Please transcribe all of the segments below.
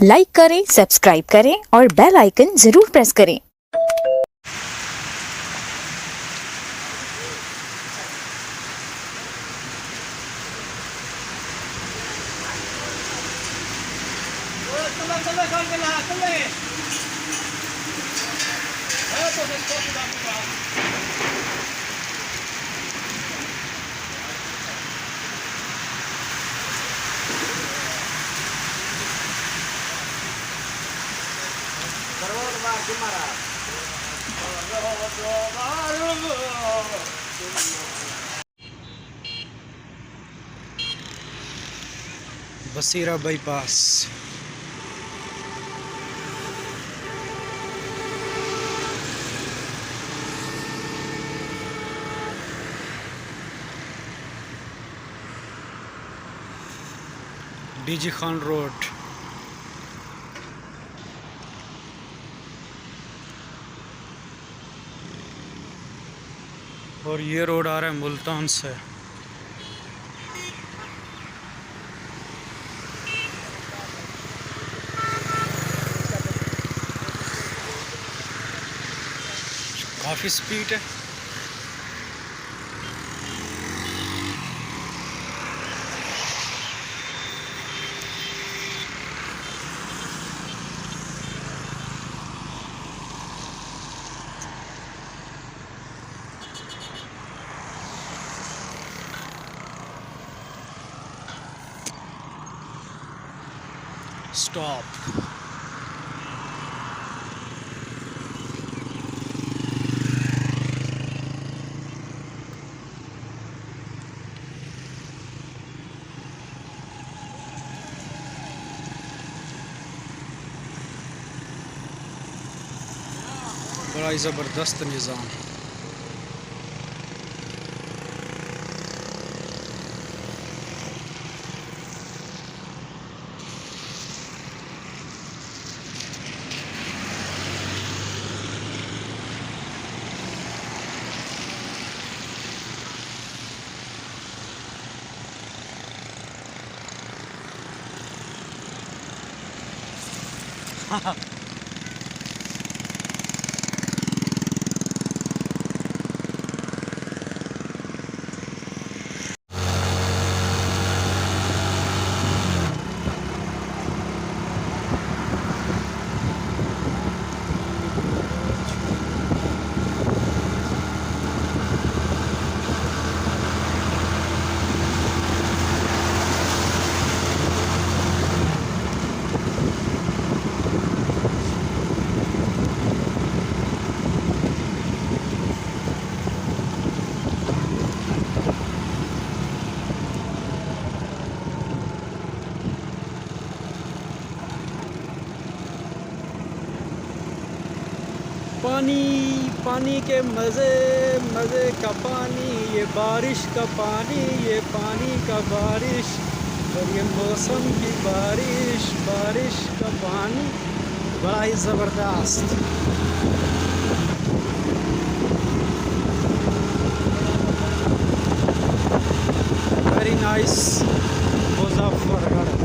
Like करें, subscribe करें और बेल आइकन जरूर प्रेस करें। Basira bypass. DG Khan road. और ये रोड आ रहा है मुल्तान से। काफ़ी स्पीड है। स्टॉप। बड़ा ही ज़बरदस्त निज़ाम। पानी पानी के मज़े मज़े का पानी, ये बारिश का पानी, ये पानी का बारिश, और ये मौसम की बारिश, बारिश का पानी। बड़ा ही ज़बरदस्त। Very nice Muzaffargarh.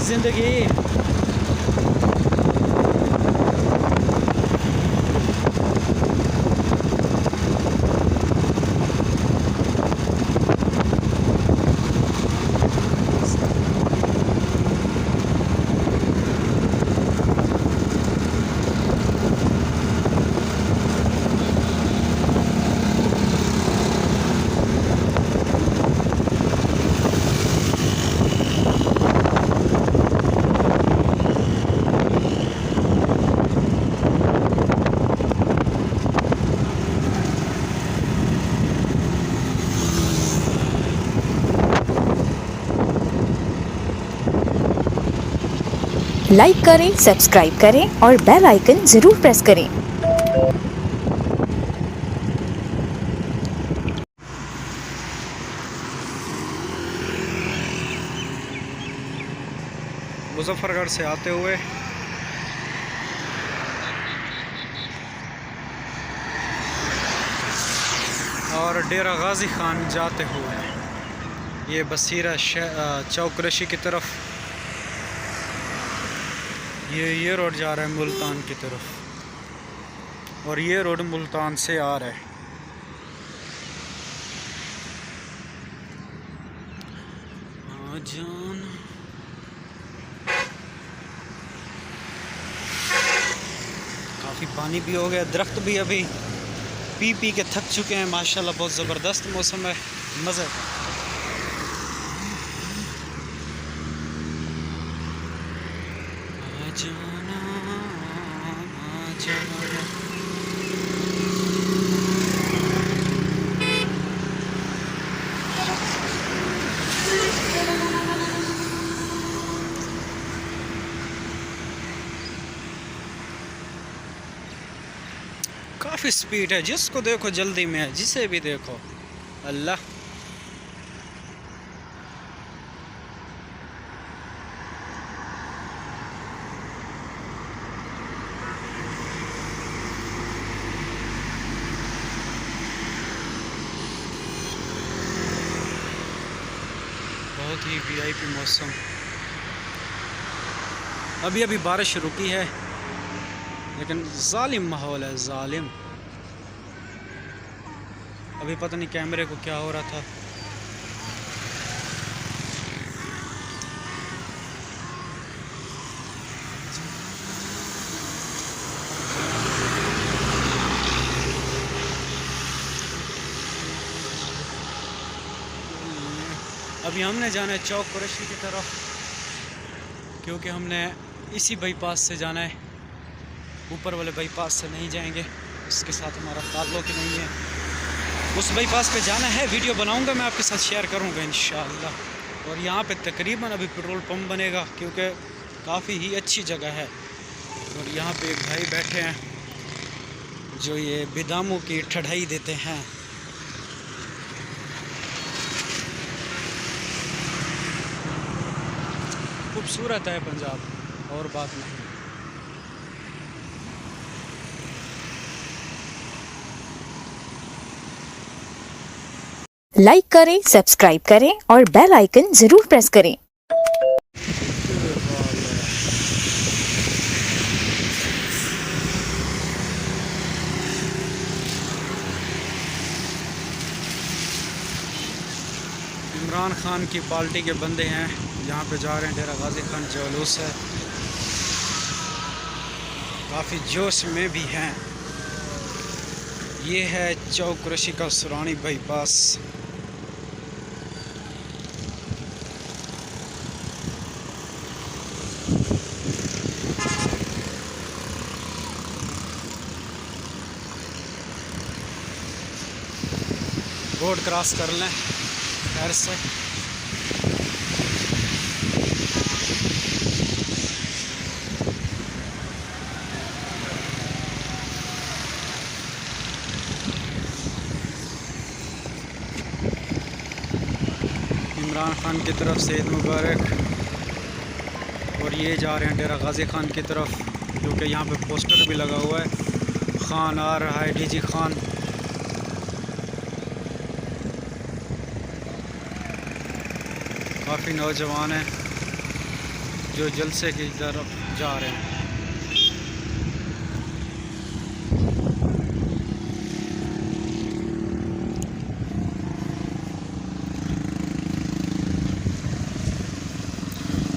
ज़िंदगी। लाइक करें, सब्सक्राइब करें और बेल आइकन जरूर प्रेस करें। मुजफ्फरगढ़ से आते हुए और डेरा गाजी खान जाते हुए ये बसीरा चौक रशी की तरफ ये रोड जा रहा है मुल्तान की तरफ और ये रोड मुल्तान से आ रहा है। जान काफ़ी पानी भी हो गया, दरख्त भी अभी पी पी के थक चुके हैं माशाल्लाह। बहुत ज़बरदस्त मौसम है, मज़े। जाना जाना काफ़ी स्पीड है, जिसको देखो जल्दी में है, जिसे भी देखो। अल्लाह बहुत ही वीआईपी मौसम। अभी अभी बारिश रुकी है लेकिन जालिम माहौल है, जालिम। अभी पता नहीं कैमरे को क्या हो रहा था। अभी हमने जाना है चौक कुरैशी की तरफ, क्योंकि हमने इसी बाईपास से जाना है, ऊपर वाले बाईपास से नहीं जाएंगे, उसके साथ हमारा ताल्लुक़ ही नहीं है। उस बाईपास पे जाना है, वीडियो बनाऊंगा, मैं आपके साथ शेयर करूंगा इंशाअल्लाह। और यहाँ पे तकरीबन अभी पेट्रोल पंप बनेगा, क्योंकि काफ़ी ही अच्छी जगह है। और यहाँ पे एक भाई बैठे हैं जो ये बिदामों की ठंडाई देते हैं। खूबसूरत है पंजाब, और बात नहीं। लाइक करें, सब्सक्राइब करें और बेल आइकन जरूर प्रेस करें। इमरान खान की पार्टी के बंदे हैं, यहाँ पे जा रहे हैं। डेरा गाजी खान जुलूस है, काफ़ी जोश में भी हैं। ये है चौक कुरैशी का सुरानी बाईपास। रोड क्रॉस कर लें खैर से। इमरान खान की तरफ से ईद मुबारक। और ये जा रहे हैं डेरा गाजी खान की तरफ, क्योंकि यहाँ पे पोस्टर भी लगा हुआ है, खान आ रहा है, डीजी खान। काफ़ी नौजवान हैं। जो जलसे की तरफ जा रहे हैं।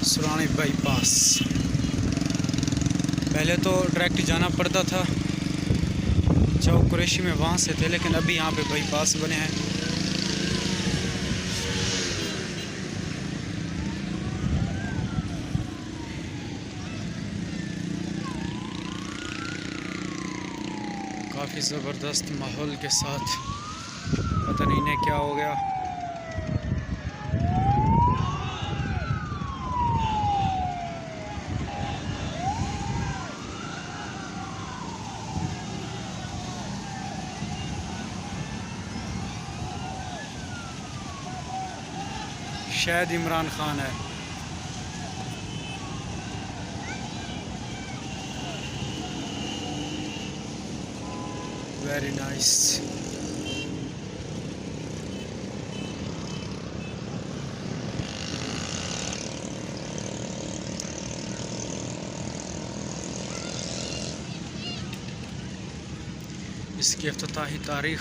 सुरानी बाईपास, पहले तो डायरेक्ट जाना पड़ता था चौक कुरैशी में, वहाँ से थे, लेकिन अभी यहाँ पे बाईपास बने हैं। काफ़ी ज़बरदस्त माहौल के साथ, पता नहीं इन्हें क्या हो गया। शायद इमरान खान है। Very nice. इसकी इफ्तिताही तारीख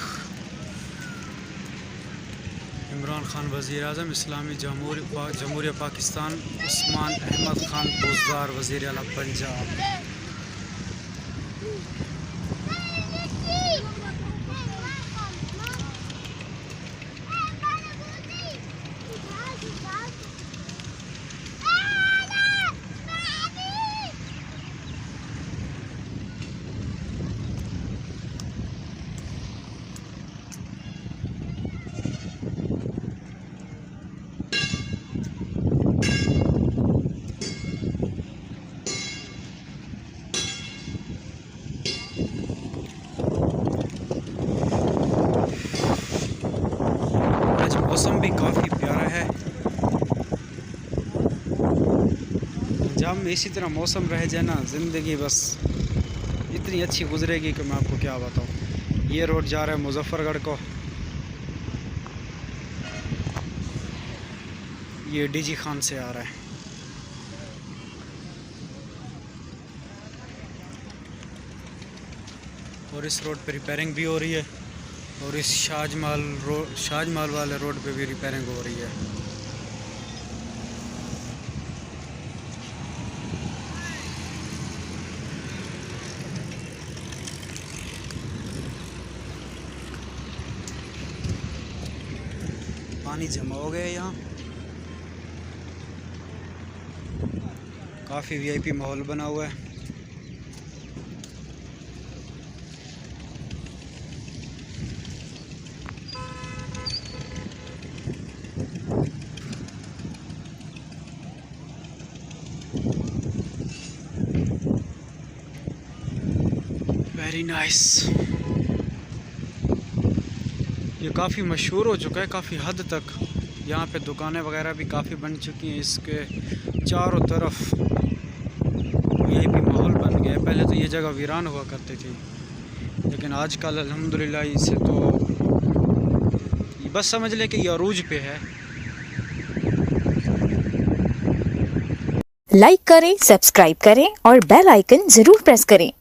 इमरान खान वज़ीर आज़म इस्लामी जमहूरिया पाकिस्तान, उस्मान अहमद खान पोजदार वज़ीर आला पंजाब। मौसम भी काफ़ी प्यारा है। पंजाब में इसी तरह मौसम रह जाए ना, ज़िंदगी बस इतनी अच्छी गुजरेगी कि मैं आपको क्या बताऊँ। ये रोड जा रहा है मुजफ्फरगढ़ को, ये डीजी खान से आ रहा है। और इस रोड पे रिपेयरिंग भी हो रही है, और इस शाजमहल वाले रोड पे भी रिपेयरिंग हो रही है। पानी जमा हो गया यहाँ, काफ़ी वीआईपी माहौल बना हुआ है। Very nice. ये काफ़ी मशहूर हो चुका है काफ़ी हद तक। यहाँ पे दुकानें वगैरह भी काफ़ी बन चुकी हैं। इसके चारों तरफ यही भी माहौल बन गया है। पहले तो ये जगह वीरान हुआ करती थी, लेकिन आजकल अल्हम्दुलिल्लाह इसे तो बस समझ ले कि ये अरूज पे है। लाइक करें, सब्सक्राइब करें और बेल आइकन ज़रूर प्रेस करें।